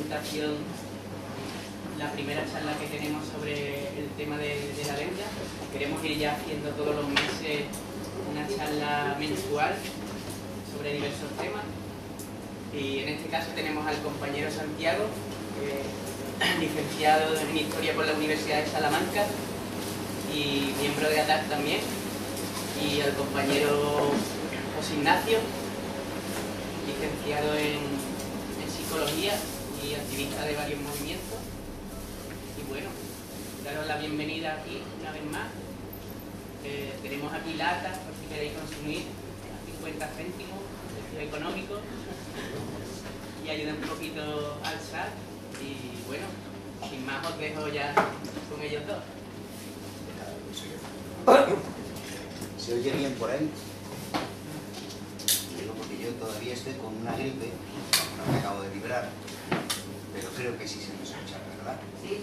presentación, la primera charla que tenemos sobre el tema de la deuda. Queremos ir ya haciendo todos los meses una charla mensual sobre diversos temas. Y en este caso tenemos al compañero Santiago, licenciado en Historia por la Universidad de Salamanca y miembro de ATAC también, y al compañero José Ignacio, licenciado en Psicología y activista de varios movimientos. Y bueno, daros la bienvenida aquí una vez más. Tenemos aquí latas, por si queréis consumir, a 50 céntimos, precio económico, y ayuda un poquito al SAT. Y bueno, sin más os dejo ya con ellos dos. ¿Se oye bien por ahí? Digo porque yo todavía estoy con una gripe, no me acabo de librar, pero creo que sí se me escucha, ¿verdad? Sí.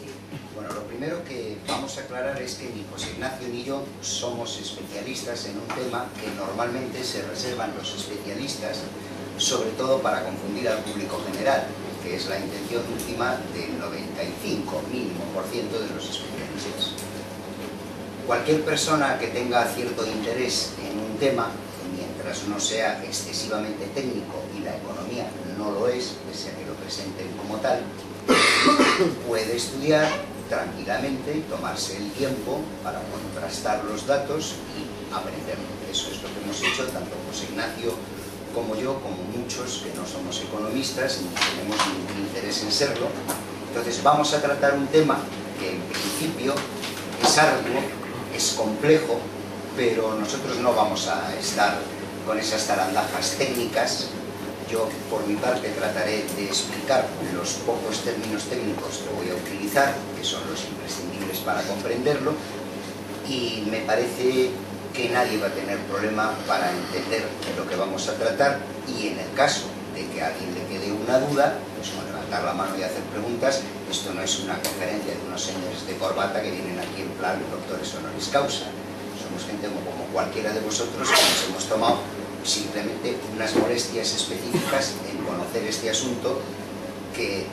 Bueno, lo primero que vamos a aclarar es que ni José Ignacio ni yo somos especialistas en un tema que normalmente se reservan los especialistas, sobre todo para confundir al público general, que es la intención última del 95% mínimo de los especialistas. Cualquier persona que tenga cierto interés en un tema, mientras no sea excesivamente técnico y la economía no lo es, pese a que lo presenten como tal, puede estudiar tranquilamente y tomarse el tiempo para contrastar los datos y aprenderlo. Eso es lo que hemos hecho tanto José Ignacio como yo, como muchos que no somos economistas ni tenemos ningún interés en serlo. Entonces vamos a tratar un tema que en principio es arduo, es complejo, pero nosotros no vamos a estar con esas zarandajas técnicas. Yo, por mi parte, trataré de explicar los pocos términos técnicos que voy a utilizar, que son los imprescindibles para comprenderlo, y me parece que nadie va a tener problema para entender lo que vamos a tratar, y en el caso de que a alguien le quede una duda, pues con levantar la mano y hacer preguntas. Esto no es una conferencia de unos señores de corbata que vienen aquí en plan doctores honoris causa. Somos gente como cualquiera de vosotros que nos hemos tomado simplemente unas molestias específicas en conocer este asunto que,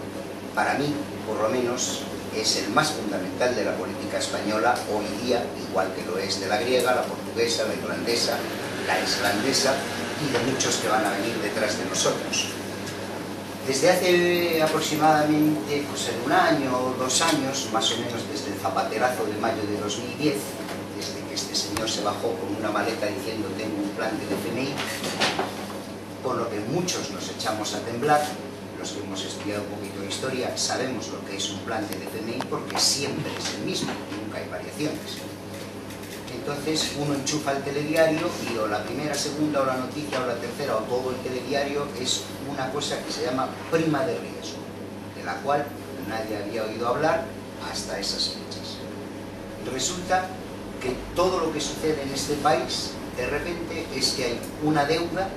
para mí, por lo menos, es el más fundamental de la política española hoy día, igual que lo es de la griega, la portuguesa, la irlandesa, la islandesa y de muchos que van a venir detrás de nosotros. Desde hace aproximadamente un año o 2 años, más o menos desde el zapaterazo de mayo de 2010, desde que este señor se bajó con una maleta diciendo tengo un plan de FMI, con lo que muchos nos echamos a temblar. Los que hemos estudiado un poquito de historia sabemos lo que es un plan de FMI porque siempre es el mismo, nunca hay variaciones. Entonces uno enchufa el telediario y o la primera, segunda, o la noticia, o la tercera, o todo el telediario es una cosa que se llama prima de riesgo, de la cual nadie había oído hablar hasta esas fechas. Resulta que todo lo que sucede en este país, de repente, es que hay una deuda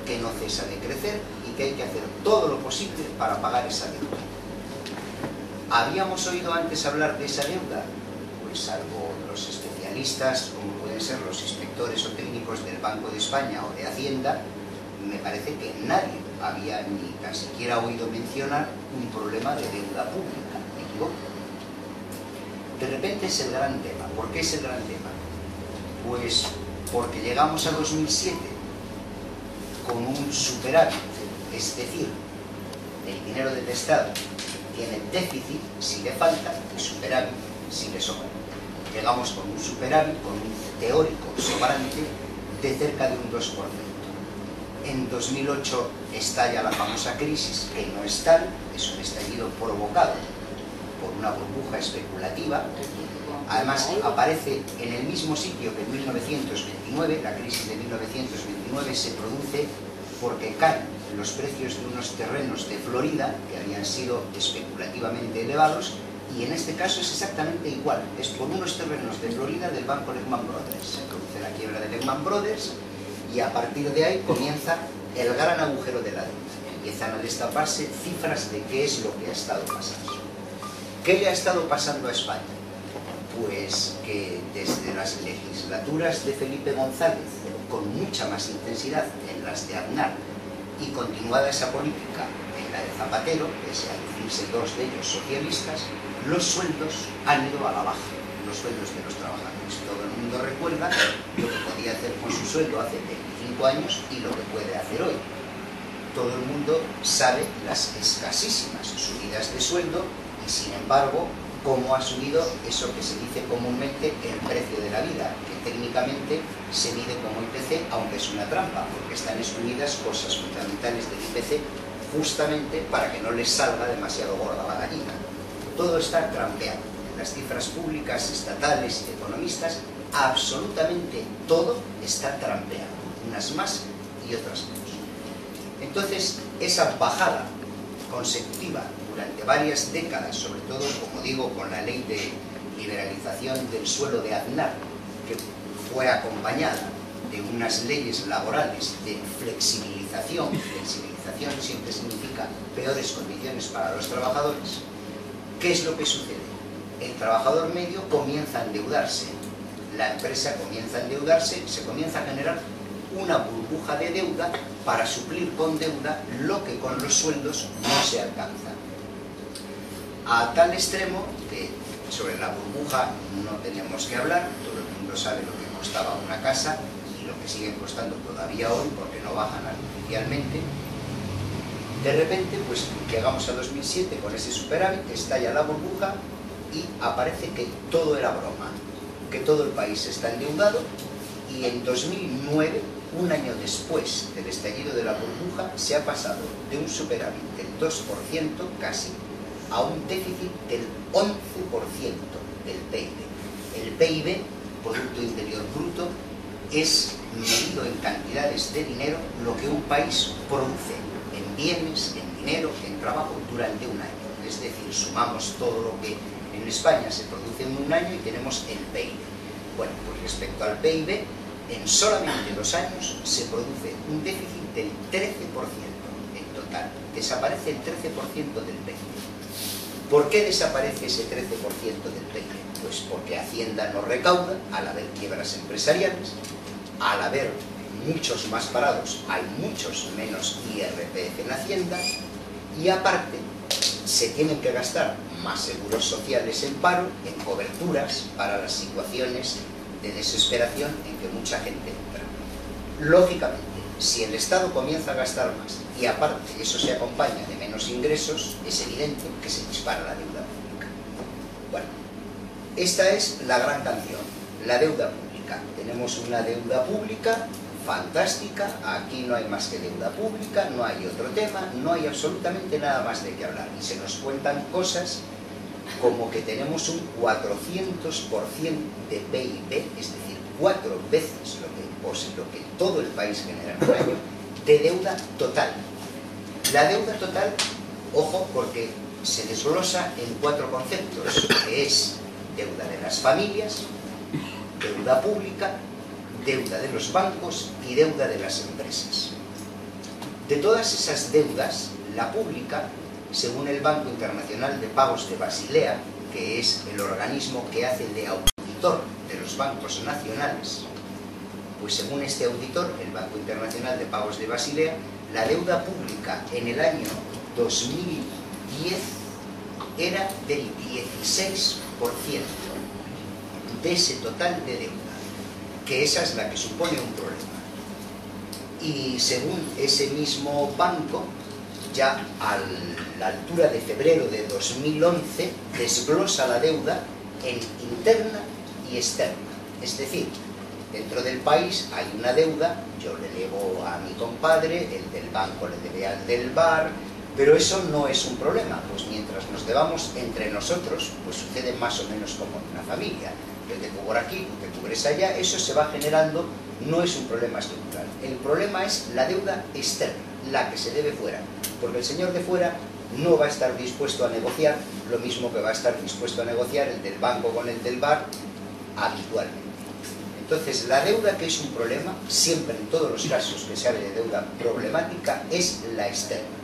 que no cesa de crecer y que hay que hacer todo lo posible para pagar esa deuda. ¿Habíamos oído antes hablar de esa deuda? Pues salvo los especialistas, como pueden ser los inspectores o técnicos del Banco de España o de Hacienda, me parece que nadie había ni tan siquiera oído mencionar un problema de deuda pública. ¿Me equivoco? De repente es el gran tema. ¿Por qué es el gran tema? Pues porque llegamos a 2007 con un superávit, es decir, el dinero del Estado tiene déficit si le falta y superávit si le sobra. Llegamos con un superávit, con un teórico sobrante de cerca de un 2%. En 2008 estalla la famosa crisis, que no es tal, es un estallido provocado por una burbuja especulativa. Además, aparece en el mismo sitio que en 1929, la crisis de 1929 se produce porque caen los precios de unos terrenos de Florida que habían sido especulativamente elevados, y en este caso es exactamente igual, es por unos terrenos de Florida del banco Lehman Brothers. Se produce la quiebra de Lehman Brothers y a partir de ahí comienza el gran agujero de la deuda. Empiezan a destaparse cifras de qué es lo que ha estado pasando. ¿Qué le ha estado pasando a España? Pues que desde las legislaturas de Felipe González, con mucha más intensidad en las de Aznar, y continuada esa política en la la de Zapatero, que es al decirse dos de ellos socialistas, los sueldos han ido a la baja, los sueldos de los trabajadores. Todo el mundo recuerda lo que podía hacer con su sueldo hace 25 años y lo que puede hacer hoy. Todo el mundo sabe las escasísimas subidas de sueldo y, sin embargo, cómo ha subido eso que se dice comúnmente el precio de la vida, que técnicamente se mide como IPC, aunque es una trampa, porque están excluidas cosas fundamentales del IPC justamente para que no les salga demasiado gorda la gallina. Todo está trampeado. En las cifras públicas, estatales y de economistas, absolutamente todo está trampeado, unas más y otras menos. Entonces, esa bajada consecutiva durante varias décadas, sobre todo, como digo, con la ley de liberalización del suelo de Aznar, que fue acompañada de unas leyes laborales de flexibilización. Flexibilización siempre significa peores condiciones para los trabajadores. ¿Qué es lo que sucede? El trabajador medio comienza a endeudarse, la empresa comienza a endeudarse, se comienza a generar una burbuja de deuda para suplir con deuda lo que con los sueldos no se alcanza. A tal extremo que sobre la burbuja no tenemos que hablar, todo el mundo sabe lo que costaba una casa y lo que siguen costando todavía hoy porque no bajan artificialmente. De repente, pues llegamos a 2007 con ese superávit, estalla la burbuja y aparece que todo era broma, que todo el país está endeudado y en 2009, un año después del estallido de la burbuja, se ha pasado de un superávit del 2% casi a un déficit del 11% del PIB. El PIB, Producto Interior Bruto, es medido en cantidades de dinero lo que un país produce en bienes, en dinero, en trabajo durante un año. Es decir, sumamos todo lo que en España se produce en un año y tenemos el PIB. Bueno, pues respecto al PIB, en solamente 2 años se produce un déficit del 13% en total. Desaparece el 13% del PIB. ¿Por qué desaparece ese 13% del PIB? Pues porque Hacienda no recauda, al haber quiebras empresariales, al haber muchos más parados, hay muchos menos IRPF en Hacienda, y aparte se tienen que gastar más seguros sociales en paro, en coberturas para las situaciones de desesperación en que mucha gente entra. Lógicamente, si el Estado comienza a gastar más y aparte eso se acompaña de menos ingresos, es evidente que se dispara la deuda pública. Bueno, esta es la gran canción, la deuda pública. Tenemos una deuda pública fantástica, aquí no hay más que deuda pública, no hay otro tema, no hay absolutamente nada más de qué hablar. Y se nos cuentan cosas como que tenemos un 400% de PIB, es decir, 4 veces lo que todo el país genera en un año, de deuda total. La deuda total, ojo, porque se desglosa en 4 conceptos, que es deuda de las familias, deuda pública, deuda de los bancos y deuda de las empresas. De todas esas deudas, la pública, según el Banco Internacional de Pagos de Basilea, que es el organismo que hace de auditor de los bancos nacionales, pues según este auditor, el Banco Internacional de Pagos de Basilea, la deuda pública en el año 2010 era del 16% de ese total de deuda, que esa es la que supone un problema. Y según ese mismo banco, ya a la altura de febrero de 2011 desglosa la deuda en interna y externa. Es decir, dentro del país hay una deuda, yo le debo a mi compadre, el del banco le debe al del bar, pero eso no es un problema, pues mientras nos debamos entre nosotros, pues sucede más o menos como en una familia. Yo te cubro aquí, tú te cubres allá, eso se va generando, no es un problema estructural. El problema es la deuda externa, la que se debe fuera, porque el señor de fuera no va a estar dispuesto a negociar lo mismo que va a estar dispuesto a negociar el del banco con el del bar habitualmente. Entonces, la deuda que es un problema, siempre en todos los casos que se hable de deuda problemática, es la externa.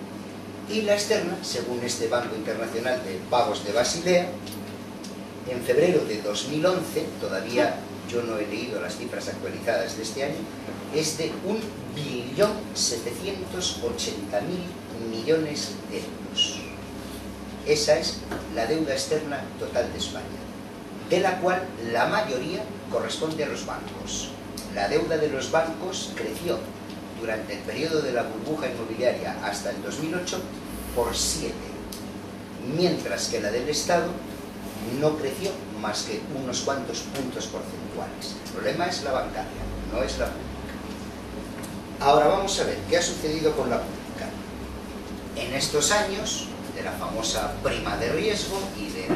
Y la externa, según este Banco Internacional de Pagos de Basilea, en febrero de 2011, todavía yo no he leído las cifras actualizadas de este año, es de 1.780.000 millones de euros. Esa es la deuda externa total de España, de la cual la mayoría corresponde a los bancos. La deuda de los bancos creció durante el periodo de la burbuja inmobiliaria hasta el 2008 por 7, mientras que la del Estado no creció más que unos cuantos puntos porcentuales. El problema es la bancaria, no es la pública. Ahora vamos a ver qué ha sucedido con la pública. En estos años de la famosa prima de riesgo y de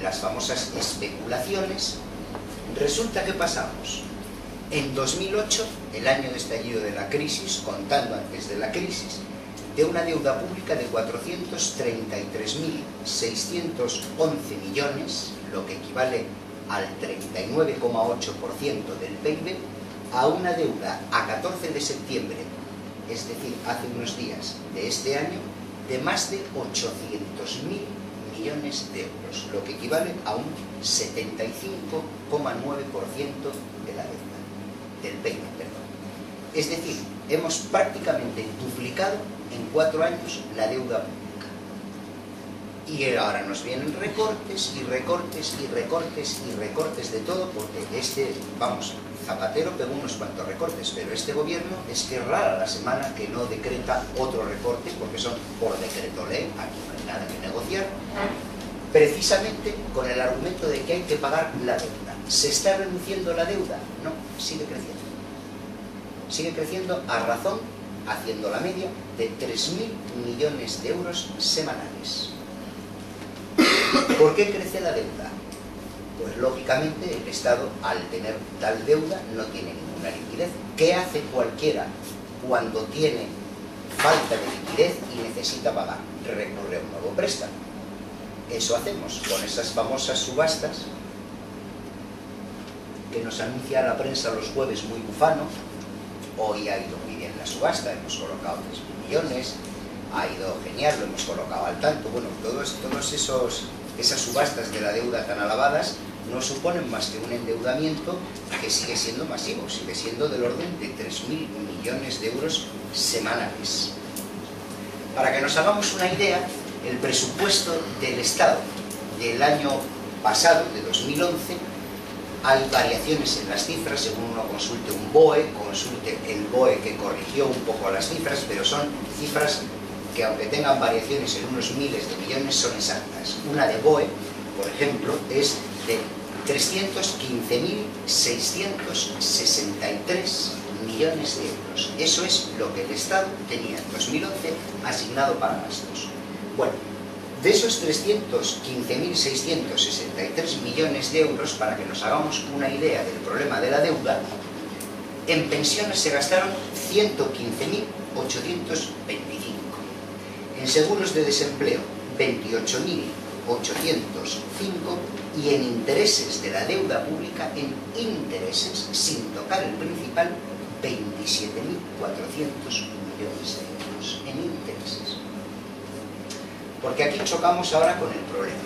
las famosas especulaciones, resulta que pasamos en 2008, el año de estallido de la crisis, contando antes de la crisis, de una deuda pública de 433.611 millones, lo que equivale al 39,8% del PIB, a una deuda a 14 de septiembre, es decir, hace unos días de este año, de más de 800.000 millones de euros, lo que equivale a un 75,9% de la deuda, del PIB, perdón. Es decir, hemos prácticamente duplicado en 4 años la deuda pública. Y ahora nos vienen recortes y recortes y recortes y recortes de todo, porque Zapatero pegó unos cuantos recortes, pero este gobierno es que es rara la semana que no decreta otro recorte, porque son por decreto ley, aquí no hay nada que negociar, precisamente con el argumento de que hay que pagar la deuda. ¿Se está reduciendo la deuda? No, sigue creciendo. Sigue creciendo a razón, haciendo la media, de 3.000 millones de euros semanales. ¿Por qué crece la deuda? Pues lógicamente el Estado, al tener tal deuda, no tiene ninguna liquidez. ¿Qué hace cualquiera cuando tiene falta de liquidez y necesita pagar? Recurre a un nuevo préstamo. Eso hacemos con esas famosas subastas que nos anuncia la prensa los jueves muy bufano. Hoy ha ido muy bien la subasta, hemos colocado 3.000 millones, ha ido genial, lo hemos colocado al tanto. Bueno, todas esas subastas de la deuda tan alabadas no suponen más que un endeudamiento que sigue siendo masivo, sigue siendo del orden de 3.000 millones de euros semanales. Para que nos hagamos una idea, el presupuesto del Estado del año pasado, de 2011, hay variaciones en las cifras, según uno consulte un BOE, consulte el BOE que corrigió un poco las cifras, pero son cifras que, aunque tengan variaciones en unos miles de millones, son exactas. Una de BOE, por ejemplo, es de 315.663 millones de euros. Eso es lo que el Estado tenía en 2011 asignado para gastos. Bueno, de esos 315.663 millones de euros, para que nos hagamos una idea del problema de la deuda, en pensiones se gastaron 115.825, en seguros de desempleo 28.805 y en intereses de la deuda pública, en intereses, sin tocar el principal, 27.400 millones de euros en intereses. Porque aquí chocamos ahora con el problema.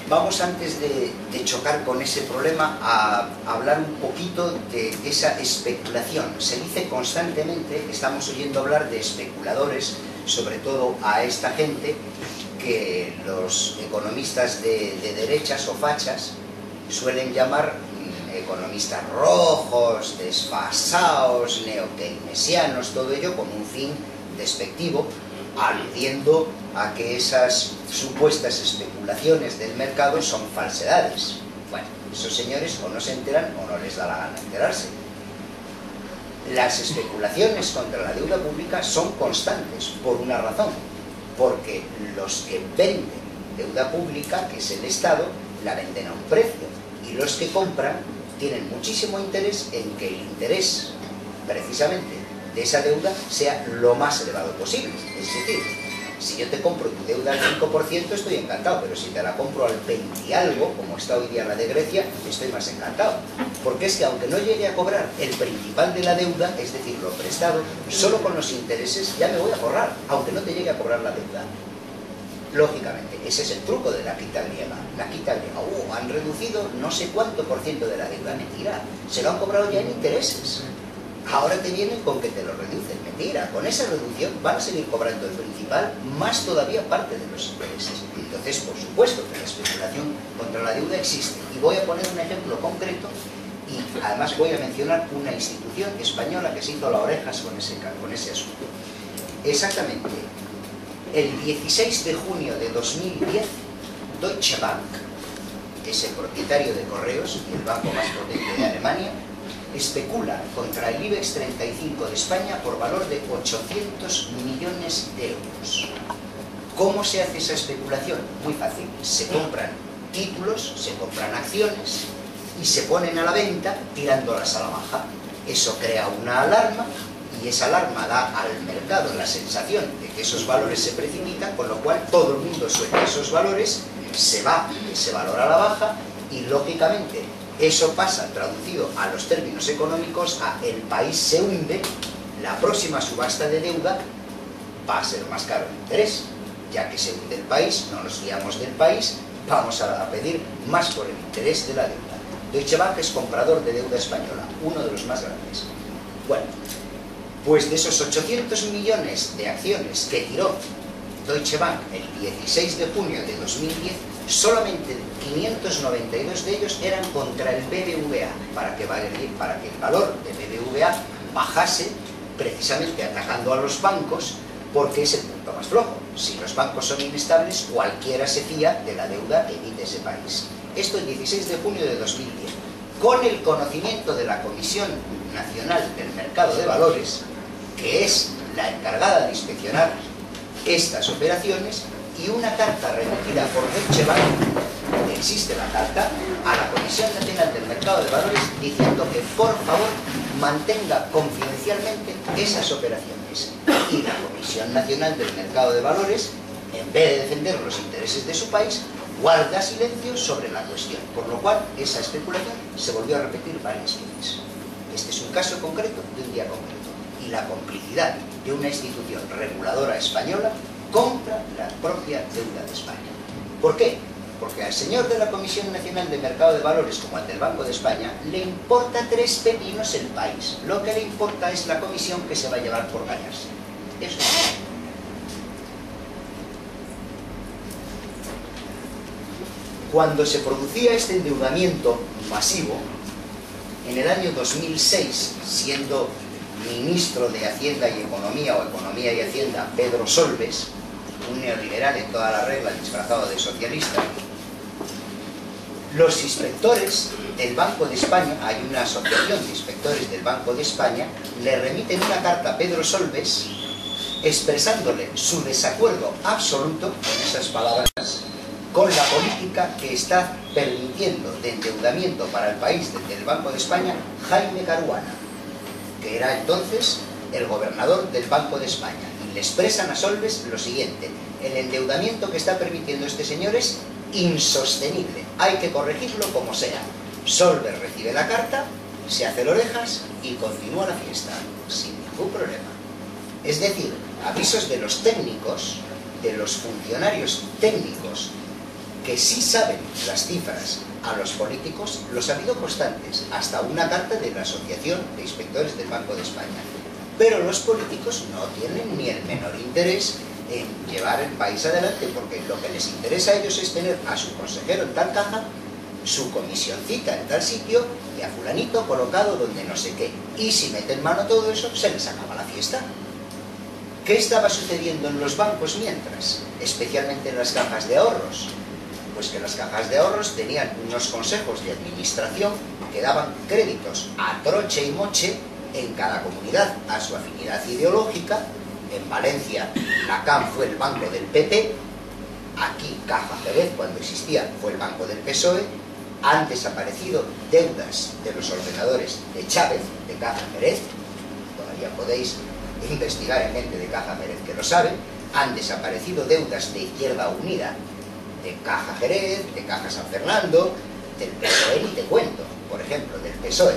Vamos, antes de chocar con ese problema, a hablar un poquito de esa especulación. Se dice constantemente, estamos oyendo hablar de especuladores, sobre todo a esta gente que los economistas de derechas o fachas suelen llamar economistas rojos, desfasados, neokeynesianos, todo ello con un fin despectivo, aludiendo a que esas supuestas especulaciones del mercado son falsedades. Bueno, esos señores o no se enteran o no les da la gana enterarse. Las especulaciones contra la deuda pública son constantes, por una razón, porque los que venden deuda pública, que es el Estado, la venden a un precio, y los que compran tienen muchísimo interés en que el interés, precisamente, de esa deuda sea lo más elevado posible. Es decir, si yo te compro tu deuda al 5%, estoy encantado, pero si te la compro al 20 y algo, como está hoy día la de Grecia, estoy más encantado. Porque es que aunque no llegue a cobrar el principal de la deuda, es decir, lo prestado, solo con los intereses ya me voy a forrar, aunque no te llegue a cobrar la deuda. Lógicamente, ese es el truco de la quita griega. La quita griega, han reducido no sé cuánto % de la deuda. Mentira, se lo han cobrado ya en intereses. ahora te vienen con que te lo reducen. Mentira, con esa reducción van a seguir cobrando el principal, más todavía parte de los intereses. Entonces, por supuesto que la especulación contra la deuda existe. Y voy a poner un ejemplo concreto, y además voy a mencionar una institución española que se hizo las orejas con ese asunto. Exactamente, el 16 de junio de 2010, Deutsche Bank, ese propietario de correos, el banco más potente de Alemania, especula contra el IBEX 35 de España por valor de 800 millones de euros. ¿Cómo se hace esa especulación? Muy fácil. Se compran títulos, se compran acciones y se ponen a la venta tirándolas a la baja. Eso crea una alarma y esa alarma da al mercado la sensación de que esos valores se precipitan, con lo cual todo el mundo suelta esos valores, se va ese valor a la baja y lógicamente eso pasa, traducido a los términos económicos, a el país se hunde, la próxima subasta de deuda va a ser más caro el interés, ya que se hunde el país, no nos guiamos del país, vamos a pedir más por el interés de la deuda. Deutsche Bank es comprador de deuda española, uno de los más grandes. Bueno, pues de esos 800 millones de acciones que tiró Deutsche Bank el 16 de junio de 2010, solamente 592 de ellos eran contra el BBVA, para que el valor de BBVA bajase, precisamente atacando a los bancos, porque es el punto más flojo. Si los bancos son inestables, cualquiera se fía de la deuda que emite ese país. Esto el 16 de junio de 2010. Con el conocimiento de la Comisión Nacional del Mercado de Valores, que es la encargada de inspeccionar estas operaciones, y una carta remitida por Deutsche Bank, existe la carta, a la Comisión Nacional del Mercado de Valores diciendo que por favor mantenga confidencialmente esas operaciones. Y la Comisión Nacional del Mercado de Valores, en vez de defender los intereses de su país, guarda silencio sobre la cuestión, por lo cual esa especulación se volvió a repetir varias veces. Este es un caso concreto de un día concreto, y la complicidad de una institución reguladora española contra la propia deuda de España. ¿Por qué? Porque al señor de la Comisión Nacional de Mercado de Valores, como al del Banco de España, le importa tres pepinos el país. Lo que le importa es la comisión que se va a llevar por ganarse. Eso es. Cuando se producía este endeudamiento masivo, en el año 2006, siendo ministro de Hacienda y Economía, o Economía y Hacienda, Pedro Solbes, un neoliberal en toda la regla, disfrazado de socialista, los inspectores del Banco de España, hay una asociación de inspectores del Banco de España, le remiten una carta a Pedro Solbes expresándole su desacuerdo absoluto, con esas palabras, con la política que está permitiendo de endeudamiento para el país desde el Banco de España Jaime Caruana, que era entonces el gobernador del Banco de España. Y le expresan a Solbes lo siguiente: el endeudamiento que está permitiendo este señor es insostenible, hay que corregirlo como sea. Solbes recibe la carta, se hace las orejas y continúa la fiesta, sin ningún problema. Es decir, avisos de los técnicos, de los funcionarios técnicos, que sí saben las cifras, a los políticos los ha habido constantes, hasta una carta de la Asociación de Inspectores del Banco de España. Pero los políticos no tienen ni el menor interés en llevar el país adelante, porque lo que les interesa a ellos es tener a su consejero en tal caja, su comisioncita en tal sitio y a fulanito colocado donde no sé qué. Y si meten mano a todo eso, se les acaba la fiesta. ¿Qué estaba sucediendo en los bancos mientras? Especialmente en las cajas de ahorros. Pues que las cajas de ahorros tenían unos consejos de administración que daban créditos a troche y moche en cada comunidad a su afinidad ideológica. En Valencia, la CAM fue el banco del PP, aquí Caja Jerez, cuando existía, fue el banco del PSOE. Han desaparecido deudas de los ordenadores de Chávez, de Caja Jerez, todavía podéis investigar en gente de Caja Jerez que lo saben. Han desaparecido deudas de Izquierda Unida, de Caja Jerez, de Caja San Fernando, del PSOE, y te cuento, por ejemplo, del PSOE.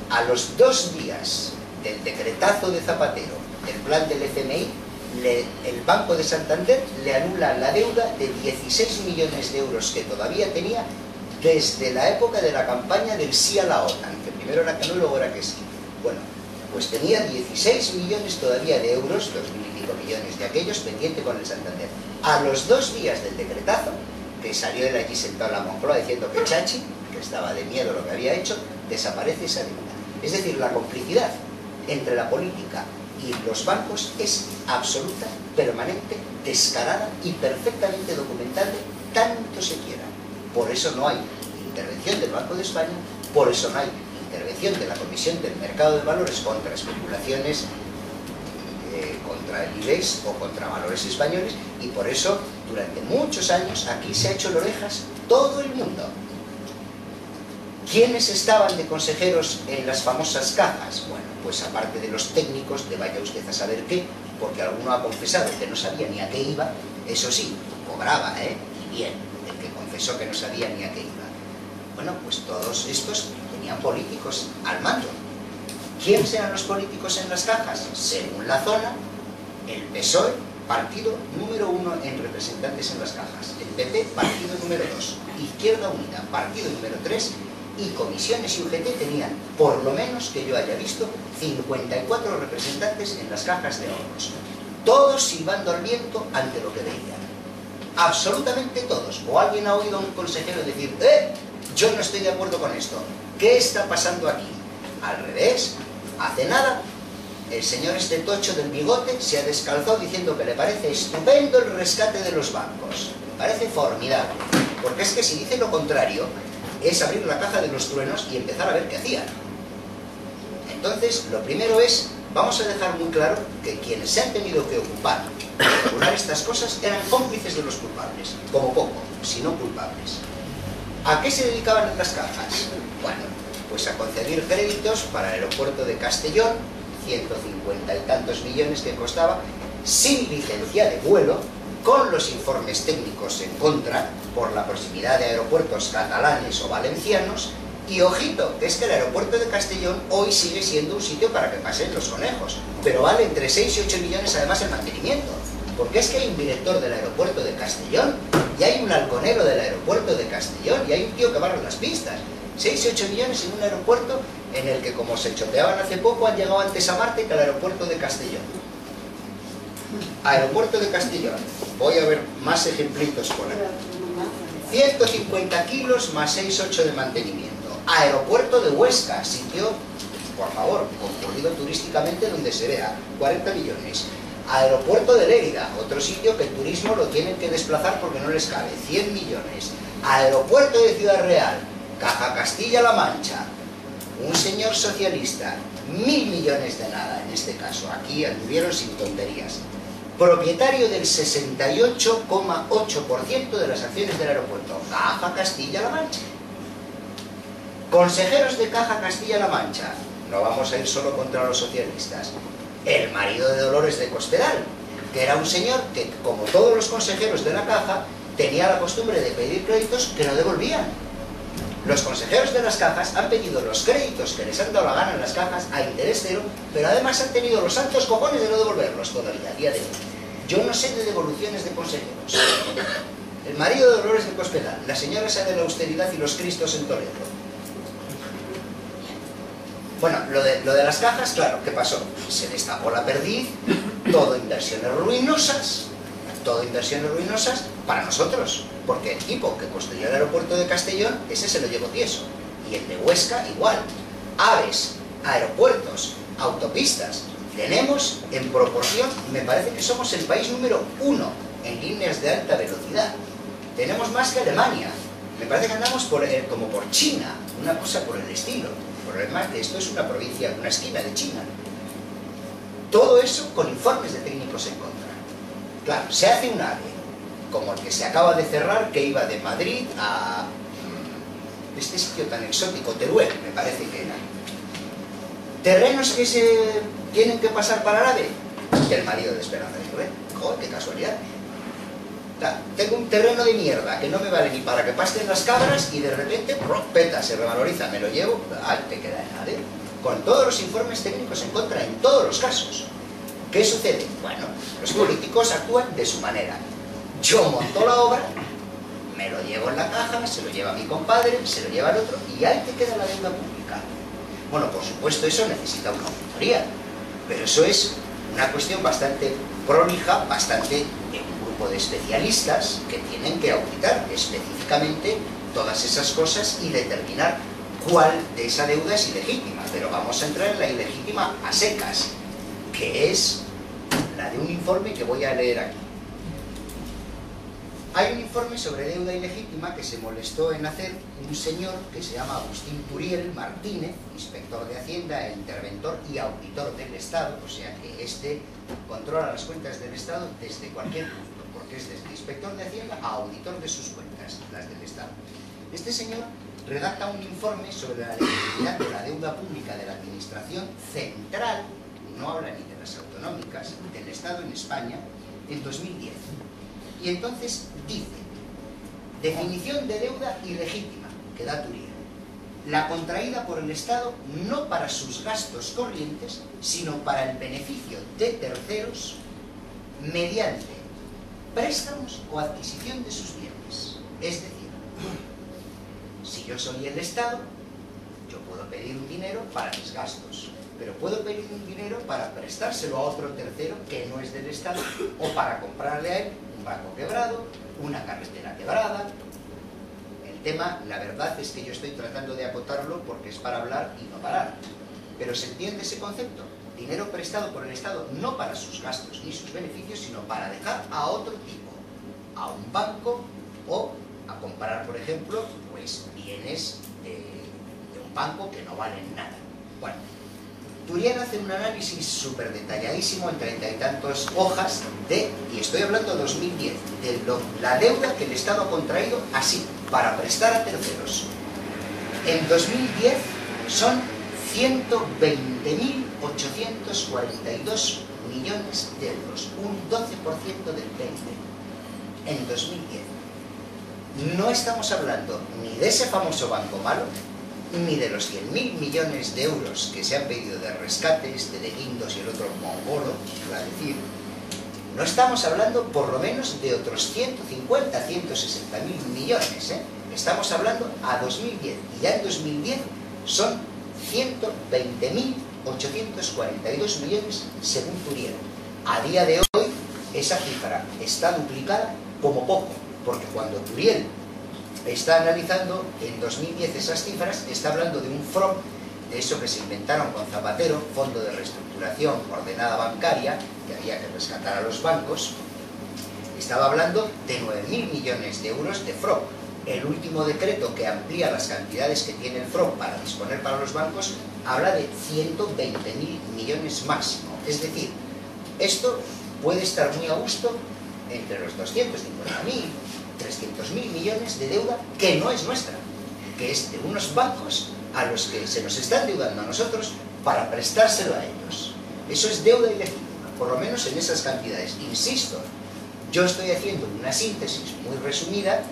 A los 2 días del decretazo de Zapatero, del plan del FMI, el Banco de Santander le anula la deuda de 16 millones de euros que todavía tenía desde la época de la campaña del sí a la OTAN, que primero era que no y luego era que sí. Bueno, pues tenía 16 millones todavía de euros, 2.000 y pico millones de aquellos, pendiente con el Santander. A los 2 días del decretazo, que salió él allí sentado en la Moncloa diciendo que Chachi, que estaba de miedo lo que había hecho, desaparece esa deuda. Es decir, la complicidad entre la política y los bancos es absoluta, permanente, descarada y perfectamente documentable, tanto se quiera. Por eso no hay intervención del Banco de España, por eso no hay intervención de la Comisión del Mercado de Valores contra especulaciones, contra el IBEX o contra valores españoles, y por eso durante muchos años aquí se ha hecho orejas todo el mundo. ¿Quiénes estaban de consejeros en las famosas cajas? Bueno, pues aparte de los técnicos, de vaya usted a saber qué, porque alguno ha confesado que no sabía ni a qué iba, eso sí, cobraba, y bien, el que confesó que no sabía ni a qué iba. Bueno, pues todos estos tenían políticos al mando. ¿Quiénes eran los políticos en las cajas? Según la zona, el PSOE, partido número 1 en representantes en las cajas, el PP, partido número 2, Izquierda Unida, partido número 3, y comisiones y UGT tenían, por lo menos que yo haya visto, 54 representantes en las cajas de ahorros. Todos silbando al viento ante lo que veían. Absolutamente todos. ¿O alguien ha oído a un consejero decir, yo no estoy de acuerdo con esto? ¿Qué está pasando aquí? Al revés, hace nada, el señor este tocho del bigote se ha descalzado diciendo que le parece estupendo el rescate de los bancos. Me parece formidable. Porque es que si dice lo contrario, es abrir la caja de los truenos y empezar a ver qué hacían. Entonces, lo primero es, vamos a dejar muy claro que quienes se han tenido que ocupar de regular estas cosas eran cómplices de los culpables, como poco, si no culpables. ¿A qué se dedicaban en las cajas? Bueno, pues a conceder créditos para el aeropuerto de Castellón, 150 y tantos millones que costaba, sin licencia de vuelo, con los informes técnicos en contra, por la proximidad de aeropuertos catalanes o valencianos, y ojito, que es que el aeropuerto de Castellón hoy sigue siendo un sitio para que pasen los conejos, pero vale entre 6 y 8 millones además el mantenimiento, porque es que hay un director del aeropuerto de Castellón, y hay un halconero del aeropuerto de Castellón, y hay un tío que barre las pistas. 6 y 8 millones en un aeropuerto en el que, como se choteaban hace poco, han llegado antes a Marte que al aeropuerto de Castellón. Aeropuerto de Castellón, voy a ver más ejemplitos por ahí. 150 kilos más 6,8 de mantenimiento. Aeropuerto de Huesca, sitio, por favor, concurrido turísticamente donde se vea, 40 millones. Aeropuerto de Lérida, otro sitio que el turismo lo tienen que desplazar porque no les cabe, 100 millones. Aeropuerto de Ciudad Real, Caja Castilla-La Mancha, un señor socialista, 1.000 millones de nada en este caso, aquí anduvieron sin tonterías. Propietario del 68,8% de las acciones del aeropuerto, Caja Castilla-La Mancha. Consejeros de Caja Castilla-La Mancha, no vamos a ir solo contra los socialistas. El marido de Dolores de Cospedal, que era un señor que, como todos los consejeros de la Caja, tenía la costumbre de pedir créditos que no devolvían. Los consejeros de las cajas han pedido los créditos que les han dado la gana en las cajas a interés cero, pero además han tenido los santos cojones de no devolverlos todavía, a día de hoy. Yo no sé de devoluciones de consejeros. El marido de Dolores de Cospedal, la señora esa de la austeridad y los cristos en Toledo. Bueno, lo de las cajas, claro, ¿qué pasó? Se destapó la perdiz, todo inversiones ruinosas para nosotros, porque el tipo que construyó el aeropuerto de Castellón, ese se lo llevó tieso, y el de Huesca igual. Aves, aeropuertos, autopistas, tenemos en proporción, me parece que somos el país número 1 en líneas de alta velocidad, tenemos más que Alemania, me parece que andamos como por China, una cosa por el estilo. El problema es que esto es una provincia, una esquina de China. Todo eso con informes de técnicos en contra. Claro, se hace un AVE, como el que se acaba de cerrar, que iba de Madrid a este sitio tan exótico, Teruel, me parece que era. Terrenos que se tienen que pasar para el AVE, que el marido de Esperanza Aguirre. Joder, qué casualidad. Claro, tengo un terreno de mierda que no me vale ni para que pasen las cabras y de repente, peta, se revaloriza, me lo llevo, te queda en AVE. Con todos los informes técnicos en contra, en todos los casos. ¿Qué sucede? Bueno, los políticos actúan de su manera. Yo monto la obra, me lo llevo en la caja, se lo lleva mi compadre, se lo lleva el otro, y ahí te queda la deuda pública. Bueno, por supuesto, eso necesita una auditoría, pero eso es una cuestión bastante prolija, bastante un grupo de especialistas que tienen que auditar específicamente todas esas cosas y determinar cuál de esa deuda es ilegítima. Pero vamos a entrar en la ilegítima a secas, que es la de un informe que voy a leer aquí. Hay un informe sobre deuda ilegítima que se molestó en hacer un señor que se llama Agustín Turiel Martínez, inspector de Hacienda, interventor y auditor del Estado, o sea que este controla las cuentas del Estado desde cualquier punto, porque es desde inspector de Hacienda a auditor de sus cuentas, las del Estado. Este señor redacta un informe sobre la legitimidad de la deuda pública de la Administración Central, no habla ni de las autonómicas, del Estado en España, en 2010. Y entonces dice, definición de deuda ilegítima, que da Turiel, la contraída por el Estado no para sus gastos corrientes, sino para el beneficio de terceros mediante préstamos o adquisición de sus bienes. Es decir, si yo soy el Estado, yo puedo pedir un dinero para mis gastos, pero puedo pedir un dinero para prestárselo a otro tercero que no es del Estado, o para comprarle a él un banco quebrado, una carretera quebrada. El tema, la verdad es que yo estoy tratando de acotarlo porque es para hablar y no parar. Pero ¿se entiende ese concepto? Dinero prestado por el Estado no para sus gastos ni sus beneficios, sino para dejar a otro tipo, a un banco o a comprar, por ejemplo, pues bienes de un banco que no valen nada. Bueno, Turiel hace un análisis súper detalladísimo en 30 y tantas hojas de, y estoy hablando de 2010, de la deuda que el Estado ha contraído así, para prestar a terceros. En 2010 son 120.842 millones de euros, un 12% del PIB. En 2010. No estamos hablando ni de ese famoso banco malo, ni de los 100.000 millones de euros que se han pedido de rescate, este de Guindos y el otro mongolo, iba a decir. No estamos hablando por lo menos de otros 150, 160.000 millones, ¿eh? Estamos hablando a 2010, y ya en 2010 son 120.842 millones según Turiel. A día de hoy esa cifra está duplicada como poco, porque cuando Turiel está analizando en 2010 esas cifras, está hablando de un FROB, de eso que se inventaron con Zapatero, Fondo de Reestructuración Ordenada Bancaria, que había que rescatar a los bancos. Estaba hablando de 9.000 millones de euros de FROB. El último decreto que amplía las cantidades que tiene el FROB para disponer para los bancos habla de 120.000 millones máximo. Es decir, esto puede estar muy a gusto entre los 250.000, 300.000 millones de deuda que no es nuestra, que es de unos bancos a los que se nos está endeudando a nosotros para prestárselo a ellos. Eso es deuda ilegítima, por lo menos en esas cantidades. Insisto, yo estoy haciendo una síntesis muy resumida,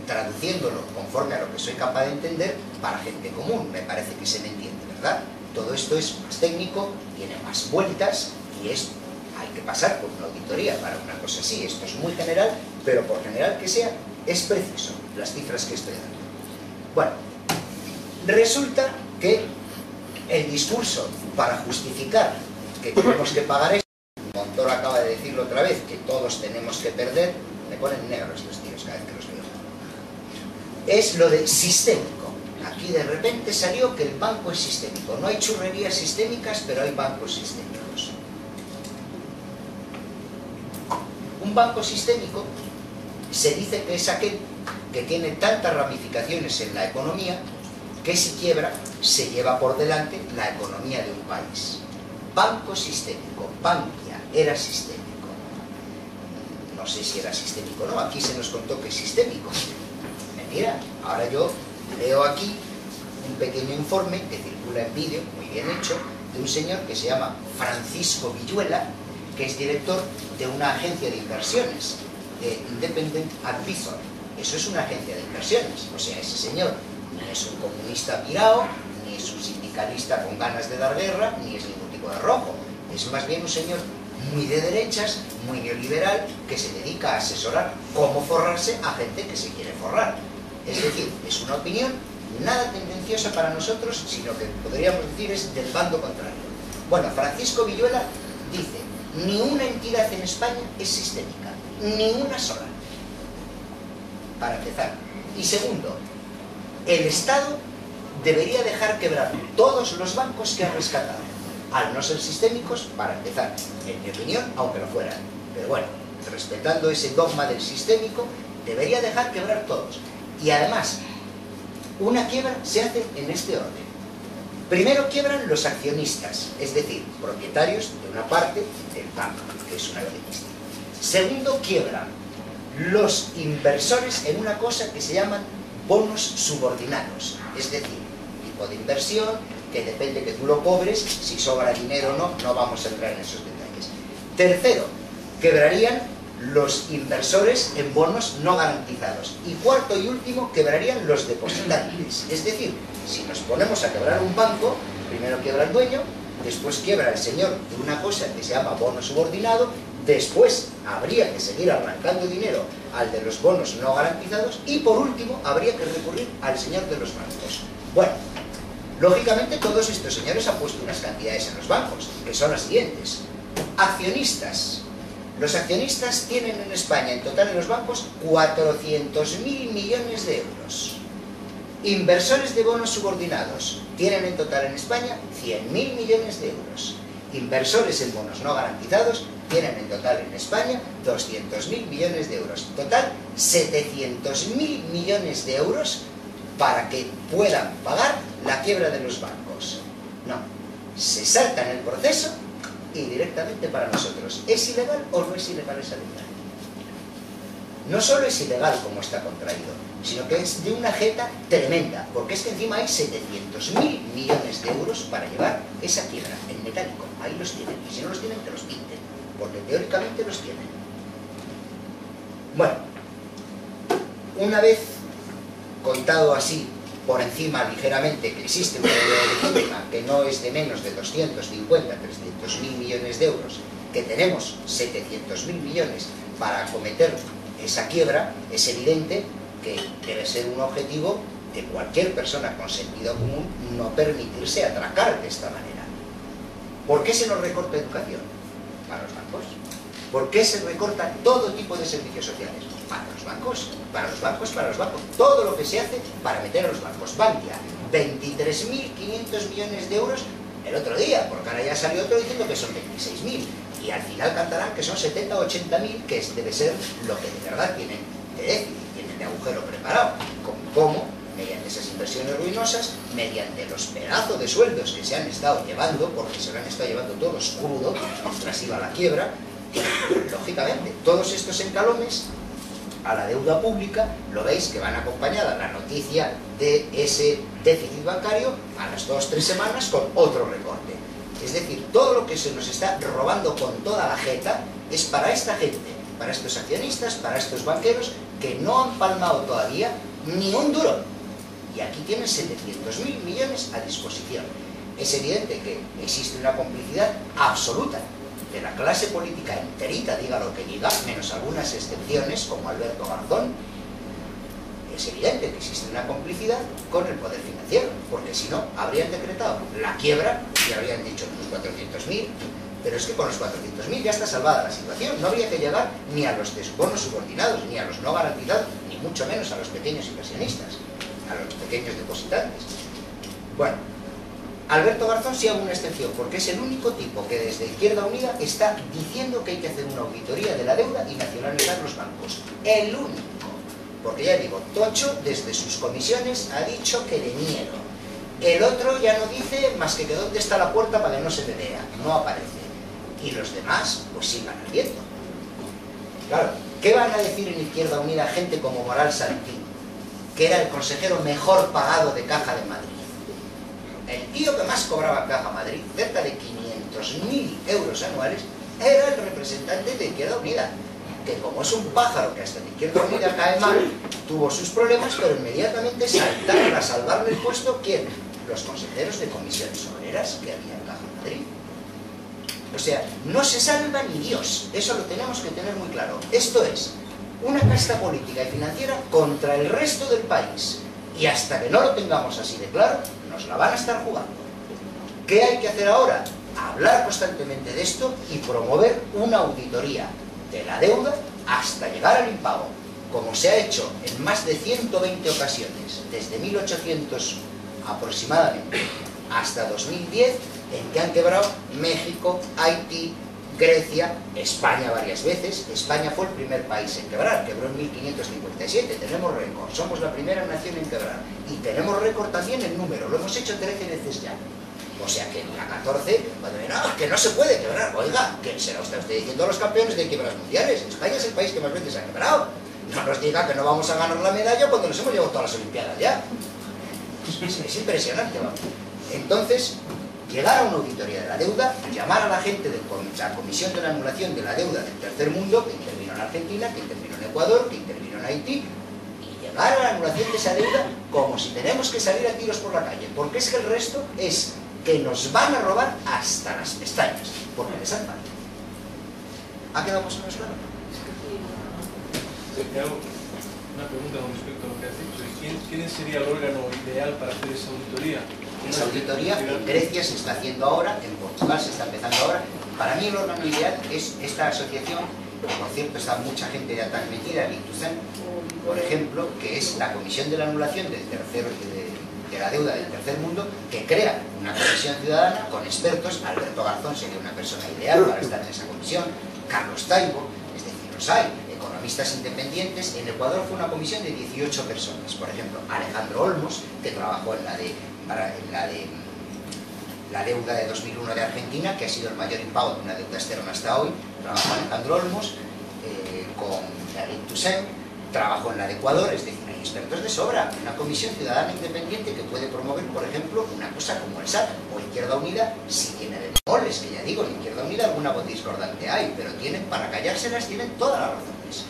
traduciéndolo conforme a lo que soy capaz de entender para gente común. Me parece que se me entiende, ¿verdad? Todo esto es más técnico, tiene más vueltas y es... hay que pasar por una auditoría para una cosa así. Esto es muy general, pero por general que sea, es preciso las cifras que estoy dando. Bueno, resulta que el discurso para justificar que tenemos que pagar esto, Montoro acaba de decirlo otra vez, que todos tenemos que perder, me ponen negros estos tíos cada vez que los veo, es lo de sistémico. Aquí de repente salió que el banco es sistémico. No hay churrerías sistémicas, pero hay bancos sistémicos. Un banco sistémico se dice que es aquel que tiene tantas ramificaciones en la economía que si quiebra se lleva por delante la economía de un país. Banco sistémico, Bankia era sistémico. No sé si era sistémico o no, aquí se nos contó que es sistémico. Mentira, ahora yo leo aquí un pequeño informe que circula en vídeo, muy bien hecho, de un señor que se llama Francisco Villuela, que es director de una agencia de inversiones, Independent Advisor. Eso es una agencia de inversiones. O sea, ese señor ni es un comunista pirao, ni es un sindicalista con ganas de dar guerra, ni es ningún tipo de rojo. Es más bien un señor muy de derechas, muy neoliberal, que se dedica a asesorar cómo forrarse a gente que se quiere forrar. Es decir, es una opinión nada tendenciosa para nosotros, sino que podríamos decir es del bando contrario. Bueno, Francisco Villuela dice: ni una entidad en España es sistémica, ni una sola, para empezar. Y segundo, el Estado debería dejar quebrar todos los bancos que ha rescatado, al no ser sistémicos, para empezar, en mi opinión, aunque lo fueran. Pero bueno, respetando ese dogma del sistémico, debería dejar quebrar todos. Y además, una quiebra se hace en este orden. Primero quiebran los accionistas, es decir, propietarios de una parte del banco, que es un accionista. Segundo, quiebran los inversores en una cosa que se llaman bonos subordinados, es decir, tipo de inversión que depende que tú lo cobres, si sobra dinero o no, no vamos a entrar en esos detalles. Tercero, quebrarían los inversores en bonos no garantizados. Y cuarto y último, quebrarían los depositantes, es decir, si nos ponemos a quebrar un banco, primero quiebra el dueño, después quiebra el señor de una cosa que se llama bono subordinado, después habría que seguir arrancando dinero al de los bonos no garantizados y por último habría que recurrir al señor de los bancos. Bueno, lógicamente todos estos señores han puesto unas cantidades en los bancos, que son las siguientes. Accionistas. Los accionistas tienen en España en total en los bancos 400.000 millones de euros. Inversores de bonos subordinados tienen en total en España 100.000 millones de euros. Inversores en bonos no garantizados tienen en total en España 200.000 millones de euros. Total, 700.000 millones de euros para que puedan pagar la quiebra de los bancos. No, se saltan el proceso y directamente para nosotros. ¿Es ilegal o no es ilegal esa deuda? No solo es ilegal como está contraído, sino que es de una jeta tremenda, porque es que encima hay 700.000 millones de euros para llevar esa quiebra en metálico. Ahí los tienen, y si no los tienen, que los pinten, porque teóricamente los tienen. Bueno, una vez contado así, por encima ligeramente, que existe una deuda legítima que no es de menos de 250, 300.000 millones de euros, que tenemos 700.000 millones para acometer esa quiebra, es evidente que debe ser un objetivo de cualquier persona con sentido común no permitirse atracar de esta manera. ¿Por qué se nos recorta educación? Para los bancos. ¿Por qué se recorta todo tipo de servicios sociales? Para los bancos, para los bancos, para los bancos. Todo lo que se hace para meter a los bancos. Bankia, 23.500 millones de euros el otro día, porque ahora ya salió otro diciendo que son 26.000. Y al final cantarán que son 70 o 80.000, que debe ser lo que de verdad tienen de déficit, tienen de agujero preparado. ¿Cómo? Mediante esas inversiones ruinosas, mediante los pedazos de sueldos que se han estado llevando, porque se lo han estado llevando todos crudo, mientras iba la quiebra. Y, lógicamente, todos estos encalones a la deuda pública, lo veis que van acompañada la noticia de ese déficit bancario a las 2 o 3 semanas con otro recorte. Es decir, todo lo que se nos está robando con toda la jeta es para esta gente, para estos accionistas, para estos banqueros que no han palmado todavía ni un duro. Y aquí tienen 700.000 millones a disposición. Es evidente que existe una complicidad absoluta de la clase política enterita, diga lo que diga, menos algunas excepciones como Alberto Garzón. Es evidente que existe una complicidad con el poder financiero, porque si no, habrían decretado la quiebra y habrían dicho los 400.000, pero es que con los 400.000 ya está salvada la situación, no habría que llegar ni a los bonos subordinados, ni a los no garantizados, ni mucho menos a los pequeños inversionistas, a los pequeños depositantes. Bueno, Alberto Garzón sí hago una excepción, porque es el único tipo que desde Izquierda Unida está diciendo que hay que hacer una auditoría de la deuda y nacionalizar los bancos. El único. Porque ya digo, Tocho desde sus comisiones ha dicho que de miedo. El otro ya no dice más que dónde está la puerta para que no se le vea, no aparece. Y los demás, pues sigan al viento. Claro, ¿qué van a decir en Izquierda Unida gente como Moral Santín, que era el consejero mejor pagado de Caja de Madrid? El tío que más cobraba en Caja Madrid, cerca de 500.000 euros anuales, era el representante de Izquierda Unida, que como es un pájaro que hasta en Izquierda Unida cae mal, tuvo sus problemas, pero inmediatamente saltaron a salvarle el puesto, ¿quién? Los consejeros de comisiones obreras que había en Caja Madrid. O sea, no se salva ni Dios, eso lo tenemos que tener muy claro. Esto es una casta política y financiera contra el resto del país, Y hasta que no lo tengamos así de claro, nos la van a estar jugando. ¿Qué hay que hacer ahora? Hablar constantemente de esto y promover una auditoría de la deuda hasta llegar al impago, como se ha hecho en más de 120 ocasiones, desde 1800 aproximadamente hasta 2010, en que han quebrado México, Haití, Grecia, España varias veces. España fue el primer país en quebrar, quebró en 1557, tenemos récord, somos la primera nación en quebrar, y tenemos récord también en número, lo hemos hecho 13 veces ya. O sea que en la 14, cuando ven, no, que no se puede quebrar, oiga, que será usted diciendo los campeones de quiebras mundiales. España es el país que más veces ha quebrado. No nos diga que no vamos a ganar la medalla cuando nos hemos llevado todas las Olimpiadas ya. Es impresionante, vamos. Entonces, llegar a una auditoría de la deuda, llamar a la gente de la Comisión de la Anulación de la Deuda del Tercer Mundo, que intervino en Argentina, que intervino en Ecuador, que intervino en Haití, y llegar a la anulación de esa deuda como si tenemos que salir a tiros por la calle, porque es que el resto es que nos van a robar hasta las pestañas, porque les han pagado. ¿Ha quedado más o menos claro? Te hago una pregunta con respecto a lo que has dicho. ¿Quién sería el órgano ideal para hacer esa auditoría? Esa auditoría en Grecia se está haciendo ahora, en Portugal se está empezando ahora. Para mí el órgano ideal es esta asociación, que por cierto está mucha gente ya tan metida, el ITUCEN, por ejemplo, que es la Comisión de la Anulación de la Deuda del Tercer Mundo, que crea una comisión ciudadana con expertos. Alberto Garzón sería una persona ideal para estar en esa comisión, Carlos Taibo, es decir, los hay, economistas independientes. En Ecuador fue una comisión de 18 personas, por ejemplo, Alejandro Olmos, que trabajó en la deuda de 2001 de Argentina, que ha sido el mayor impago de una deuda externa hasta hoy. Trabajó Alejandro Olmos, con David Toussaint, trabajó en la de Ecuador, es decir, hay expertos de sobra. Una comisión ciudadana independiente que puede promover, por ejemplo, una cosa como el SAT o Izquierda Unida, si tiene de goles, que ya digo, en Izquierda Unida alguna voz discordante hay, pero tienen, para callárselas, tienen todas las razones.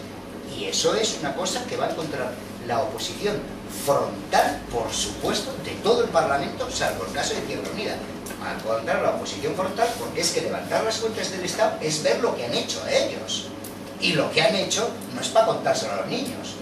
Y eso es una cosa que va a encontrar la oposición frontal, por supuesto, de todo el Parlamento, salvo el caso de Izquierda Unida. Va a encontrar la oposición frontal, porque es que levantar las cuentas del Estado es ver lo que han hecho ellos. Y lo que han hecho no es para contárselo a los niños.